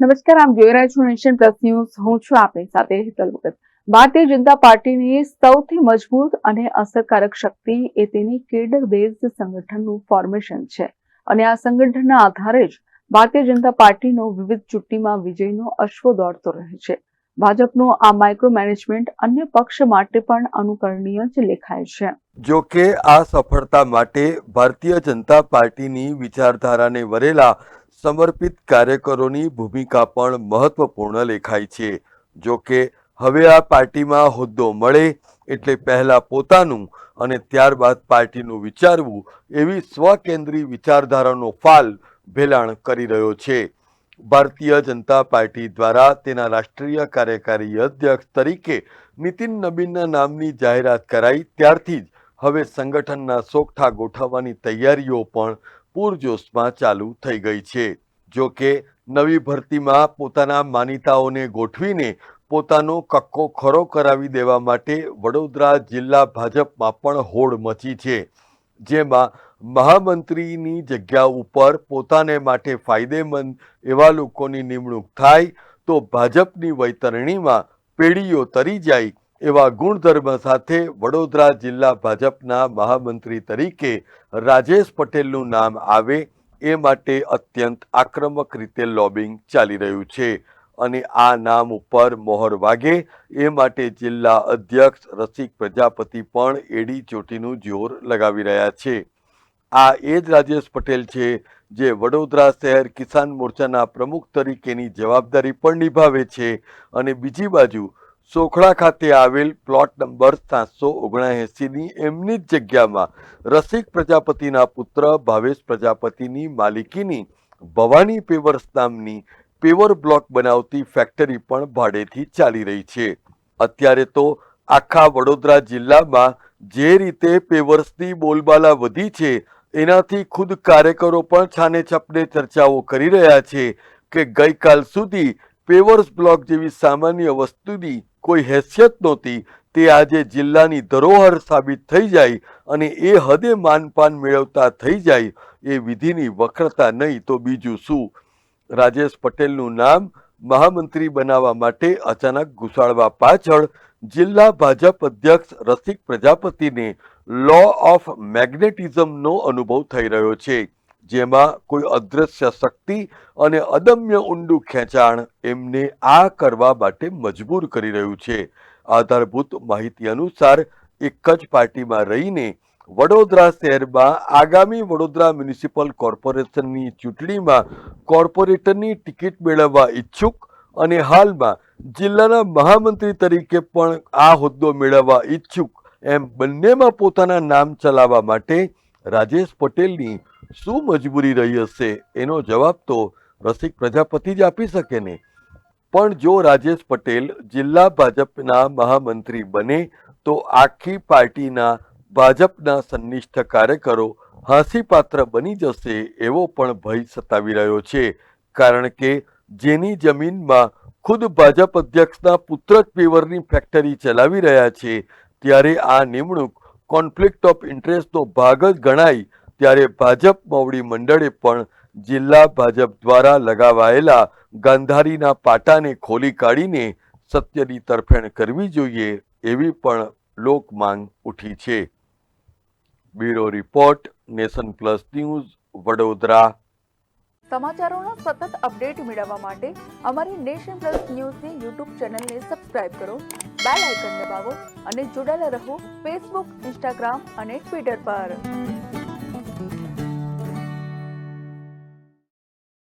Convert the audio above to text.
નમસ્કાર, આપ જોઈ રહ્યા છો નેશન પ્લસ ન્યૂઝ. હું છું આપની સાથે હેતલ ભગત. ભારતીય જનતા પાર્ટીની સૌથી મજબૂત અને અસરકારક શક્તિ એ તેની કેડર બેઝડ સંગઠનનું ફોર્મેશન છે અને આ સંગઠનના આધારે જ ભારતીય જનતા પાર્ટીનો વિવિધ ચૂંટણીમાં વિજયનો અશ્વ દોડતો રહે છે. ભાજપનું આ માઇક્રો મેનેજમેન્ટ અન્ય પક્ષ માટે પણ અનુકરણીય જ લેખાય છે. જો કે આ સફળતા માટે ભારતીય જનતા પાર્ટીની વિચારધારાને વરેલા સમર્પિત કાર્યકરોની ભૂમિકા પણ મહત્વપૂર્ણ લેખાય છે. જો કે હવે આ પાર્ટીમાં હોદ્દો મળે એટલે પહેલા પોતાનું અને ત્યારબાદ પાર્ટીનું વિચારવું એવી સ્વકેન્દ્રી વિચારધારાનો ફાલ ભેલાણ કરી રહ્યો છે. ભારતીય જનતા પાર્ટી દ્વારા તેના રાષ્ટ્રીય કાર્યકારી અધ્યક્ષ તરીકે નીતિન નબીનના નામની જાહેરાત કરાઈ ત્યારથી જ હવે સંગઠનના સોગઠા ગોઠવવાની તૈયારીઓ પણ પૂરજોશમાં ચાલુ થઈ ગઈ છે. જો કે નવી ભરતીમાં પોતાના માનીતાઓને ગોઠવીને પોતાનો કક્કો ખરો કરાવી દેવા માટે વડોદરા જિલ્લા ભાજપમાં પણ હોડ મચી છે. જેમાં મહામંત્રીની જગ્યા ઉપર પોતાને માટે ફાયદેમંદ એવા લોકોની નિમણૂક થાય તો ભાજપની વૈતરણીમાં પેઢીઓ તરી જાય એવા ગુણધર્મ સાથે વડોદરા જિલ્લા ભાજપના મહામંત્રી તરીકે રાજેશ પટેલનું નામ આવે એ માટે અત્યંત આક્રમક રીતે લોબિંગ ચાલી રહ્યું છે અને આ નામ ઉપર મોહર વાગે એ માટે જિલ્લા અધ્યક્ષ રસિક પ્રજાપતિ પણ એડી ચોટીનું જોર લગાવી રહ્યા છે. આ એ જ રાજેશ પટેલ છે જે વડોદરા શહેર કિસાન મોરચાના પ્રમુખ તરીકેની જવાબદારી પણ નિભાવે છે અને બીજી બાજુ સોખડા ખાતે આવેલ પ્લોટ નંબર 779ની એમની જ જગ્યામાં રસિક પ્રજાપતિના પુત્ર ભાવેશ પ્રજાપતિની માલિકીની ભવાની પેવર્સ નામની પેવર બ્લોક બનાવતી ફેક્ટરી પણ ભાડેથી ચાલી રહી છે. અત્યારે તો આખા વડોદરા જિલ્લામાં જે રીતે પેવર્સની બોલબાલા વધી છે એનાથી ખુદ કાર્યકરો પણ છાને છપને ચર્ચાઓ કરી રહ્યા છે કે ગઈકાલ સુધી પેવર્સ બ્લોક જેવી સામાન્ય વસ્તુની કોઈ હેસિયત નહોતી તે આજે જિલ્લાની ધરોહર સાબિત થઈ જાય અને એ હદે માનપાન મેળવતા થઈ જાય એ વિધિની વક્રતા નહીં તો બીજું શું. રાજેશ પટેલનું નામ મહામંત્રી બનાવવા માટે અચાનક ઘુસાડવા પાછળ જિલ્લા ભાજપ અધ્યક્ષ રસિક પ્રજાપતિને લો ઓફ મેગ્નેટિઝમનો અનુભવ થઈ રહ્યો છે. જેમાં કોઈ અદૃશ્ય શક્તિ અને અદમ્ય ઊંડું ખેંચાણ એમને આ કરવા માટે મજબૂર કરી રહ્યું છે. આધારભૂત માહિતી અનુસાર એક જ પાર્ટીમાં રહીને વડોદરા શહેરમાં આગામી વડોદરા મ્યુનિસિપલ કોર્પોરેશનની ચૂંટણીમાં કોર્પોરેટરની ટિકિટ મેળવવા ઈચ્છુક અને હાલમાં જિલ્લાના મહામંત્રી તરીકે પણ આ હોદ્દો મેળવવા ઈચ્છુક એમ બંનેમાં પોતાના નામ ચલાવવા માટે રાજેશ પટેલની શું મજબૂરી રહી હશે એનો જવાબ તો રસિક પ્રજાપતિ જ આપી શકે ને. પણ જો રાજેશ પટેલ જિલ્લા ભાજપના મહામંત્રી બને તો આખી પાર્ટીના ભાજપના સંનિષ્ઠ કાર્યકરો હાંસીપાત્ર બની જશે એવો પણ ભય સતાવી રહ્યો છે. કારણ કે જેની જમીનમાં ખુદ ભાજપ અધ્યક્ષના પુત્ર જ પેવરની ફેક્ટરી ચલાવી રહ્યા છે ત્યારે આ નિમણૂક કોન્ફ્લિક્ટ ઓફ ઇન્ટરેસ્ટનો ભાગ જ ગણાય ત્યારે ભાજપ મોવડી મંડળે પણ જિલ્લા ભાજપ દ્વારા લગાવાયેલા ગાંધારીના પાટાને ખોલી કાઢીને સત્યની તરફેણ કરવી જોઈએ એવી પણ લોક માંગ ઉઠી છે. Bureau report, Nation Plus News, Vadodara. સમાચારોના સતત અપડેટ મેળવવા માટે અમારી નેશન પ્લસ ન્યૂઝની યુટ્યુબ ચેનલને સબસ્ક્રાઇબ કરો, બેલ આઇકન દબાવો અને જોડાયેલા રહો ફેસબુક, ઇન્સ્ટાગ્રામ અને ટ્વિટર પર.